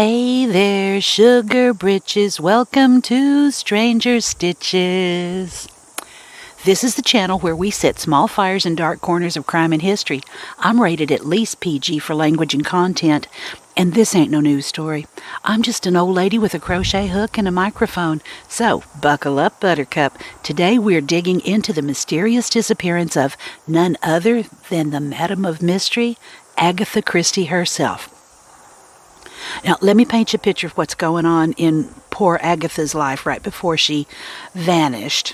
Hey there, sugar britches. Welcome to Stranger Stitches. This is the channel where we set small fires in dark corners of crime and history. I'm rated at least PG for language and content, and this ain't no news story. I'm just an old lady with a crochet hook and a microphone. So, buckle up, Buttercup. Today we're digging into the mysterious disappearance of none other than the Madam of Mystery, Agatha Christie herself. Now, let me paint you a picture of what's going on in poor Agatha's life right before she vanished.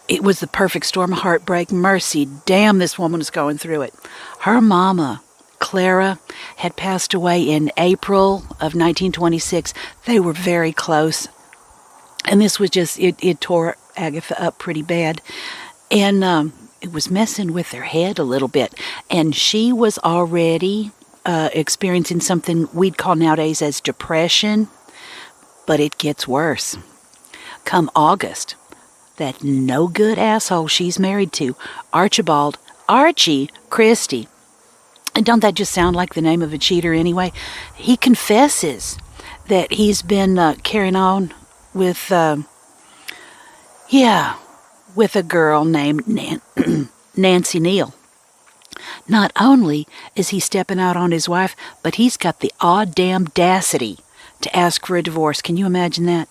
It was the perfect storm of heartbreak. Mercy, damn, this woman was going through it. Her mama, Clara, had passed away in April of 1926. They were very close. And this was just, it tore Agatha up pretty bad. And it was messing with her head a little bit. And she was already experiencing something we'd call nowadays as depression. But it gets worse. Come August, that no-good asshole she's married to, Archie Christie. And don't that just sound like the name of a cheater anyway? He confesses that he's been carrying on with, with a girl named Nancy Neal. Not only is he stepping out on his wife, but he's got the damn audacity to ask for a divorce. Can you imagine that?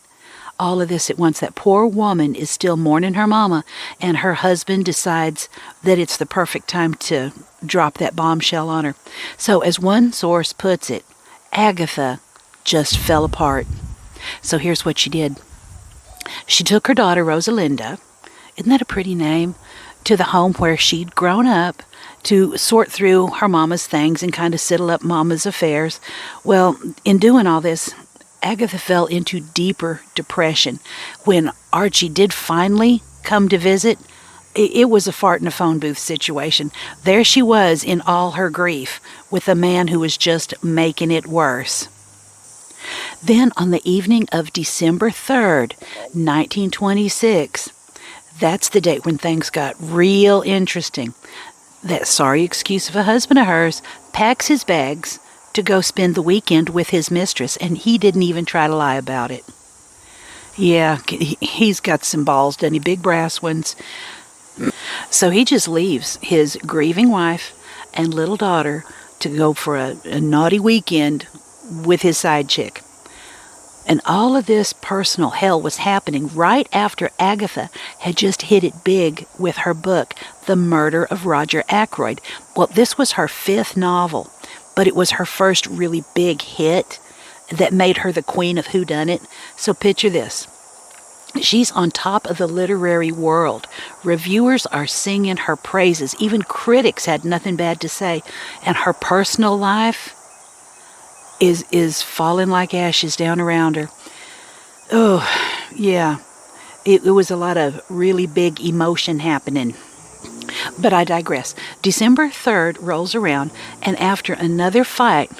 All of this at once. That poor woman is still mourning her mama, and her husband decides that it's the perfect time to drop that bombshell on her. So, as one source puts it, Agatha just fell apart. So here's what she did. She took her daughter, Rosalinda, isn't that a pretty name, to the home where she'd grown up to sort through her mama's things and kind of settle up mama's affairs. Well, in doing all this, Agatha fell into deeper depression. When Archie did finally come to visit, it was a fart in a phone booth situation. There she was in all her grief with a man who was just making it worse. Then on the evening of December 3rd, 1926, that's the date when things got real interesting. That sorry excuse of a husband of hers packs his bags to go spend the weekend with his mistress, and he didn't even try to lie about it. Yeah, he's got some balls, doesn't he? Big brass ones. So he just leaves his grieving wife and little daughter to go for a naughty weekend with his side chick. And all of this personal hell was happening right after Agatha had just hit it big with her book, The Murder of Roger Ackroyd. Well, this was her 5th novel, but it was her first really big hit that made her the queen of whodunit. So picture this. She's on top of the literary world. Reviewers are singing her praises. Even critics had nothing bad to say. And her personal life is falling like ashes down around her. Oh, yeah. It was a lot of really big emotion happening. But I digress. December 3rd rolls around, and after another fight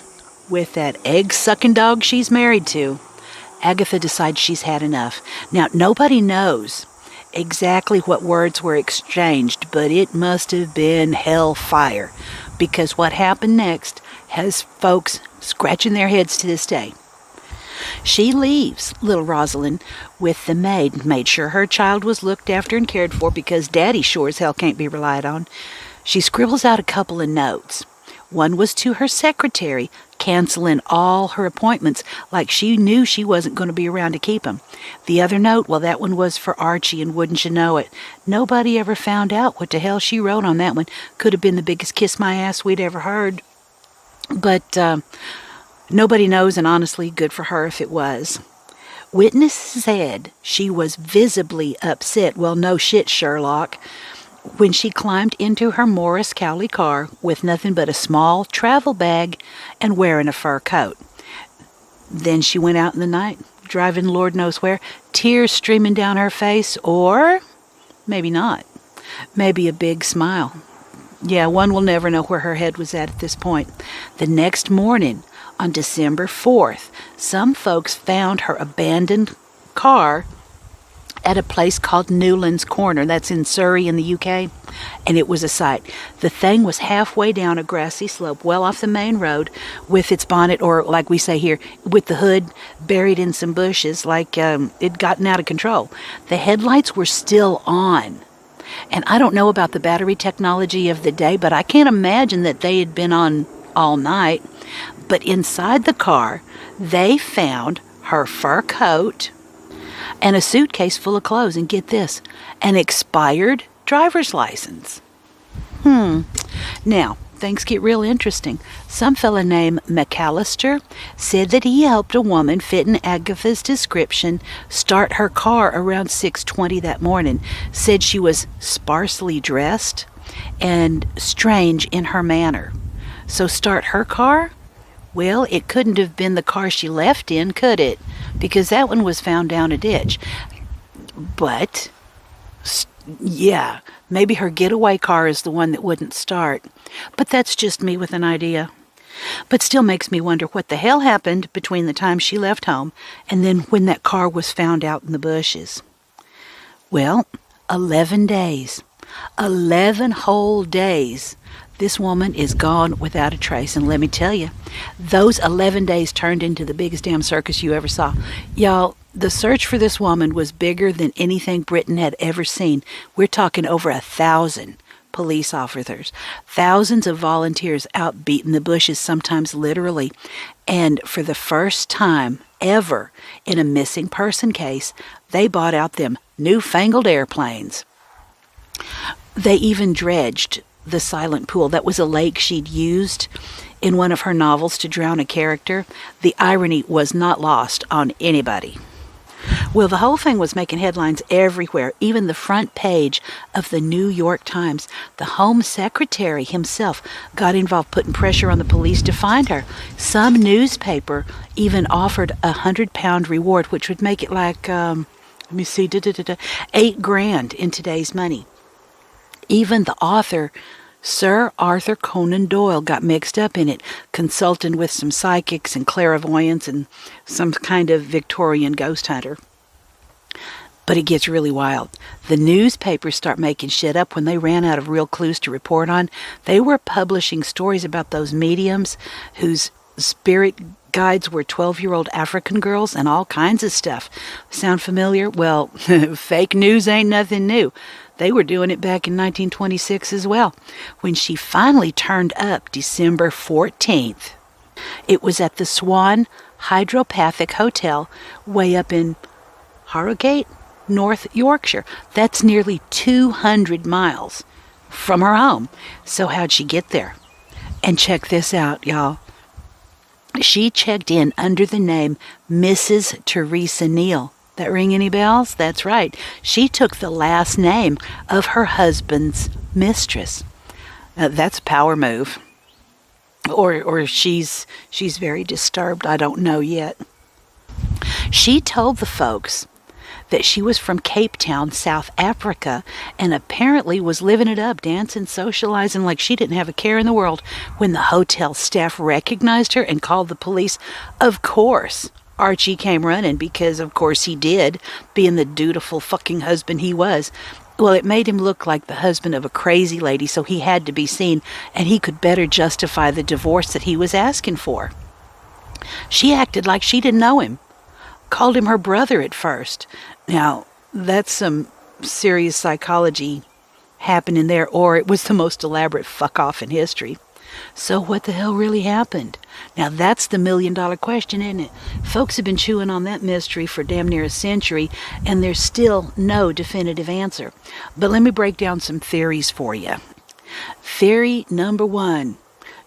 with that egg-sucking dog she's married to, Agatha decides she's had enough. Now, nobody knows exactly what words were exchanged, but it must have been hellfire, because what happened next has folks scratching their heads to this day. She leaves little Rosalind with the maid, made sure her child was looked after and cared for because Daddy sure as hell can't be relied on. She scribbles out a couple of notes. One was to her secretary, canceling all her appointments like she knew she wasn't going to be around to keep them. The other note, well, that one was for Archie, and wouldn't you know it, nobody ever found out what the hell she wrote on that one. Could have been the biggest kiss my ass we'd ever heard. But nobody knows, and honestly, good for her if it was. Witnesses said she was visibly upset. Well, no shit, Sherlock. When she climbed into her Morris Cowley car with nothing but a small travel bag and wearing a fur coat. Then she went out in the night, driving Lord knows where, tears streaming down her face, or maybe not. Maybe a big smile. Yeah, one will never know where her head was at this point. The next morning, on December 4th, some folks found her abandoned car at a place called Newlands Corner. That's in Surrey in the UK. And it was a sight. The thing was halfway down a grassy slope, well off the main road, with its bonnet, or like we say here, with the hood buried in some bushes, like it'd gotten out of control. The headlights were still on. And I don't know about the battery technology of the day, but I can't imagine that they had been on all night. But inside the car, they found her fur coat and a suitcase full of clothes. And get this, an expired driver's license. Now, things get real interesting. Some fella named McAllister said that he helped a woman fit in Agatha's description start her car around 6:20 that morning. Said she was sparsely dressed and strange in her manner. So start her car? Well, it couldn't have been the car she left in, could it? Because that one was found down a ditch. But, yeah, maybe her getaway car is the one that wouldn't start. But that's just me with an idea. But still makes me wonder what the hell happened between the time she left home and then when that car was found out in the bushes. Well, 11 days. 11 whole days. This woman is gone without a trace. And let me tell you, those 11 days turned into the biggest damn circus you ever saw. Y'all, the search for this woman was bigger than anything Britain had ever seen. We're talking over 1,000 police officers, thousands of volunteers out beating the bushes, sometimes literally. And for the first time ever in a missing person case, they bought out them newfangled airplanes. They even dredged the silent pool. That was a lake she'd used in one of her novels to drown a character. The irony was not lost on anybody. Well, the whole thing was making headlines everywhere, even the front page of the New York Times. The Home Secretary himself got involved, putting pressure on the police to find her. Some newspaper even offered £100 reward, which would make it like, $8,000 in today's money. Even the author, Sir Arthur Conan Doyle, got mixed up in it, consulting with some psychics and clairvoyants and some kind of Victorian ghost hunter. But it gets really wild. The newspapers start making shit up when they ran out of real clues to report on. They were publishing stories about those mediums whose spirit guides were 12-year-old African girls and all kinds of stuff. Sound familiar? Well, fake news ain't nothing new. They were doing it back in 1926 as well. When she finally turned up December 14th, it was at the Swan Hydropathic Hotel way up in Harrogate, North Yorkshire. That's nearly 200 miles from her home. So how'd she get there? And check this out, y'all. She checked in under the name Mrs. Teresa Neal. That ring any bells? That's right. She took the last name of her husband's mistress. That's a power move. Or she's very disturbed. I don't know yet. She told the folks that she was from Cape Town, South Africa, and apparently was living it up, dancing, socializing like she didn't have a care in the world. When the hotel staff recognized her and called the police, of course, Archie came running because, of course, he did, being the dutiful fucking husband he was. Well, it made him look like the husband of a crazy lady, so he had to be seen, and he could better justify the divorce that he was asking for. She acted like she didn't know him, called him her brother at first. Now, that's some serious psychology happening there, or it was the most elaborate fuck-off in history. So what the hell really happened? Now that's the million-dollar question, isn't it? Folks have been chewing on that mystery for damn near a century, and there's still no definitive answer. But let me break down some theories for you. Theory number 1.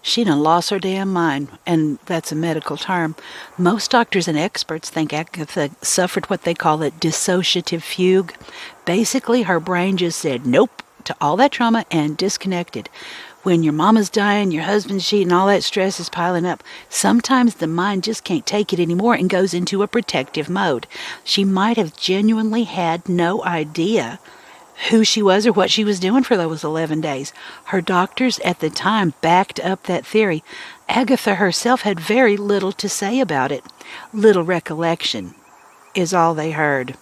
She done lost her damn mind, and that's a medical term. Most doctors and experts think Agatha suffered what they call a dissociative fugue. Basically, her brain just said nope to all that trauma and disconnected. When your mama's dying, your husband's cheating, all that stress is piling up. Sometimes the mind just can't take it anymore and goes into a protective mode. She might have genuinely had no idea who she was or what she was doing for those 11 days. Her doctors at the time backed up that theory. Agatha herself had very little to say about it. Little recollection is all they heard.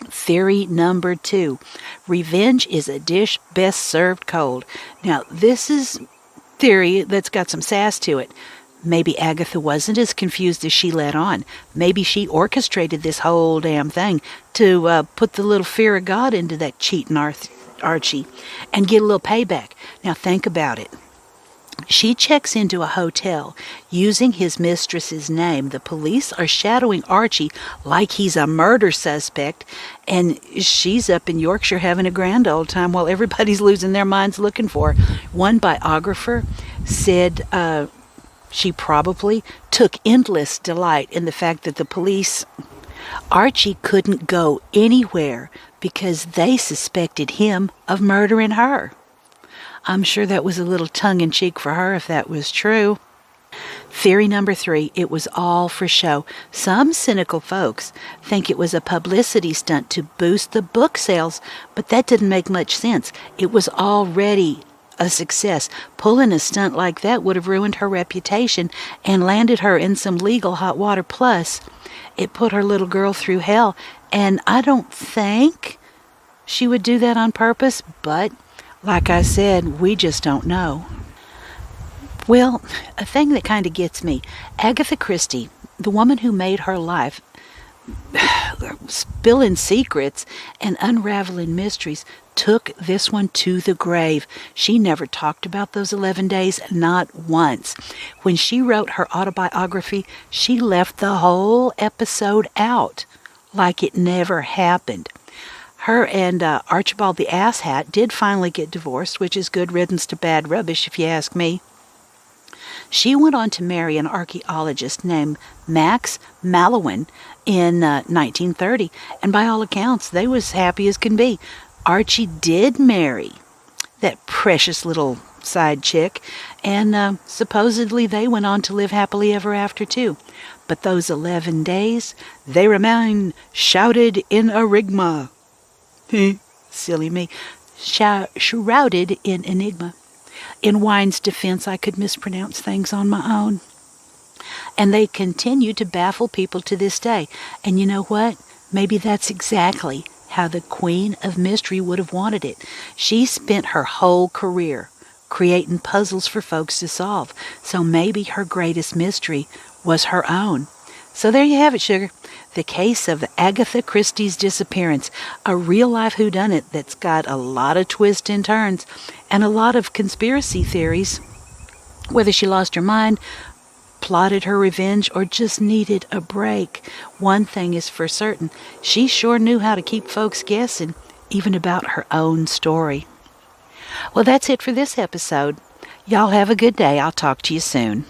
Theory number 2. Revenge is a dish best served cold. Now, this is theory that's got some sass to it. Maybe Agatha wasn't as confused as she let on. Maybe she orchestrated this whole damn thing to put the little fear of God into that cheating Archie and get a little payback. Now think about it. She checks into a hotel using his mistress's name. The police are shadowing Archie like he's a murder suspect, and she's up in Yorkshire having a grand old time while everybody's losing their minds looking for her. One biographer said she probably took endless delight in the fact that the police, Archie couldn't go anywhere because they suspected him of murdering her. I'm sure that was a little tongue-in-cheek for her if that was true. Theory number 3, it was all for show. Some cynical folks think it was a publicity stunt to boost the book sales, but that didn't make much sense. It was already a success. Pulling a stunt like that would have ruined her reputation and landed her in some legal hot water. Plus, it put her little girl through hell, and I don't think she would do that on purpose, but like I said, we just don't know. Well, a thing that kind of gets me, Agatha Christie, the woman who made her life spilling secrets and unraveling mysteries, took this one to the grave. She never talked about those 11 days, not once. When she wrote her autobiography, she left the whole episode out, like it never happened. Her and Archibald the asshat did finally get divorced, which is good riddance to bad rubbish, if you ask me. She went on to marry an archaeologist named Max Mallowan in 1930, and by all accounts, they was happy as can be. Archie did marry that precious little side chick, and supposedly they went on to live happily ever after, too. But those 11 days, they remain shrouded in enigma. Silly me. Shrouded in enigma. In Wine's defense, I could mispronounce things on my own. And they continue to baffle people to this day. And you know what? Maybe that's exactly how the Queen of Mystery would have wanted it. She spent her whole career creating puzzles for folks to solve. So maybe her greatest mystery was her own. So there you have it, sugar. The case of Agatha Christie's disappearance, a real-life whodunit that's got a lot of twists and turns and a lot of conspiracy theories. Whether she lost her mind, plotted her revenge, or just needed a break, one thing is for certain. She sure knew how to keep folks guessing, even about her own story. Well, that's it for this episode. Y'all have a good day. I'll talk to you soon.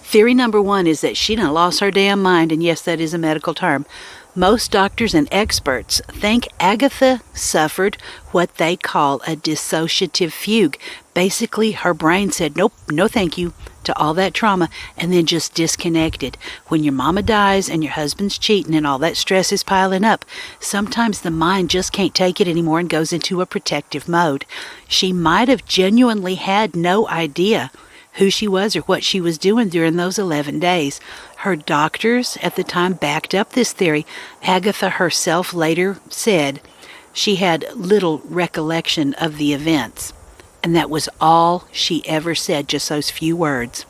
Theory number 1 is that she done lost her damn mind, and yes, that is a medical term. Most doctors and experts think Agatha suffered what they call a dissociative fugue. Basically, her brain said, nope, no thank you, to all that trauma, and then just disconnected. When your mama dies and your husband's cheating and all that stress is piling up, sometimes the mind just can't take it anymore and goes into a protective mode. She might have genuinely had no idea who she was or what she was doing during those 11 days. Her doctors at the time backed up this theory. Agatha herself later said she had little recollection of the events, and that was all she ever said, just those few words.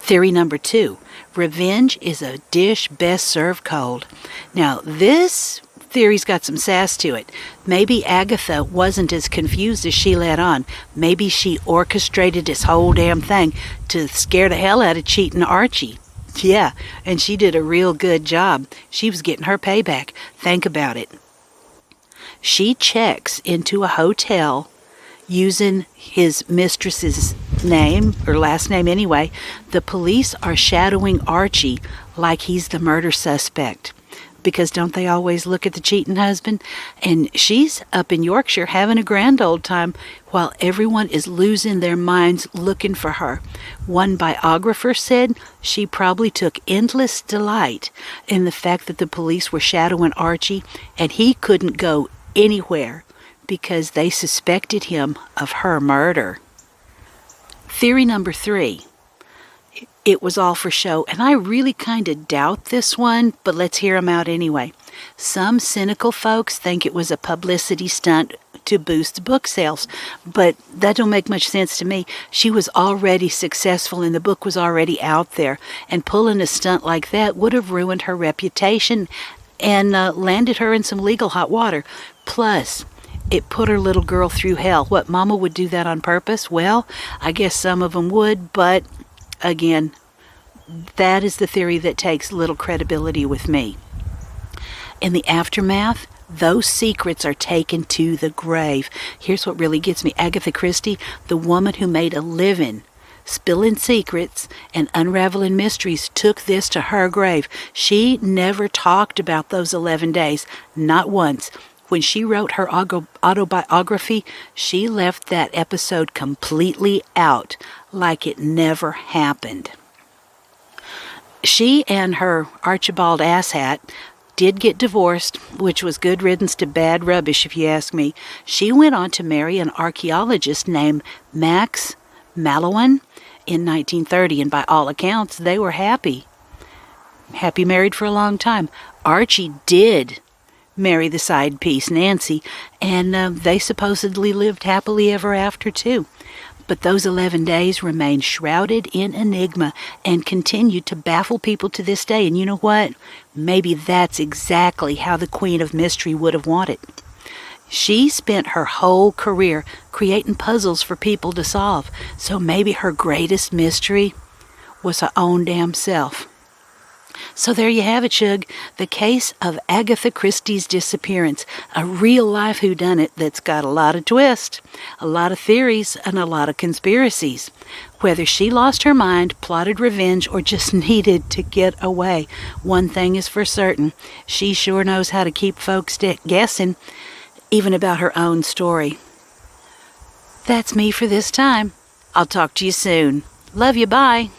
Theory number 2, revenge is a dish best served cold. Now, this theory's got some sass to it. Maybe Agatha wasn't as confused as she let on. Maybe she orchestrated this whole damn thing to scare the hell out of cheating Archie. Yeah, and she did a real good job. She was getting her payback. Think about it. She checks into a hotel using his mistress's name, or last name anyway. The police are shadowing Archie like he's the murder suspect. Because don't they always look at the cheating husband? And she's up in Yorkshire having a grand old time while everyone is losing their minds looking for her. One biographer said she probably took endless delight in the fact that the police were shadowing Archie and he couldn't go anywhere because they suspected him of her murder. Theory number 3. it was all for show. And I really kind of doubt this one, but let's hear them out anyway. Some cynical folks think it was a publicity stunt to boost book sales, but that don't make much sense to me. She was already successful and the book was already out there, and pulling a stunt like that would have ruined her reputation and landed her in some legal hot water. Plus, it put her little girl through hell. What, Mama would do that on purpose? Well, I guess some of them would, but again, that is the theory that takes little credibility with me. In the aftermath, those secrets are taken to the grave. Here's what really gets me. Agatha Christie, the woman who made a living spilling secrets and unraveling mysteries, took this to her grave. She never talked about those 11 days, not once. When she wrote her autobiography, she left that episode completely out, like it never happened. She and her Archibald asshat did get divorced, which was good riddance to bad rubbish, if you ask me. She went on to marry an archaeologist named Max Mallowan in 1930, and by all accounts, they were happy. Happy married for a long time. Archie did marry the side piece, Nancy, and they supposedly lived happily ever after, too. But those 11 days remain shrouded in enigma and continue to baffle people to this day. And you know what? Maybe that's exactly how the Queen of Mystery would have wanted. She spent her whole career creating puzzles for people to solve. So maybe her greatest mystery was her own damn self. So there you have it, Shug. The case of Agatha Christie's disappearance. A real-life whodunit that's got a lot of twists, a lot of theories, and a lot of conspiracies. Whether she lost her mind, plotted revenge, or just needed to get away, one thing is for certain. She sure knows how to keep folks guessing, even about her own story. That's me for this time. I'll talk to you soon. Love you, bye.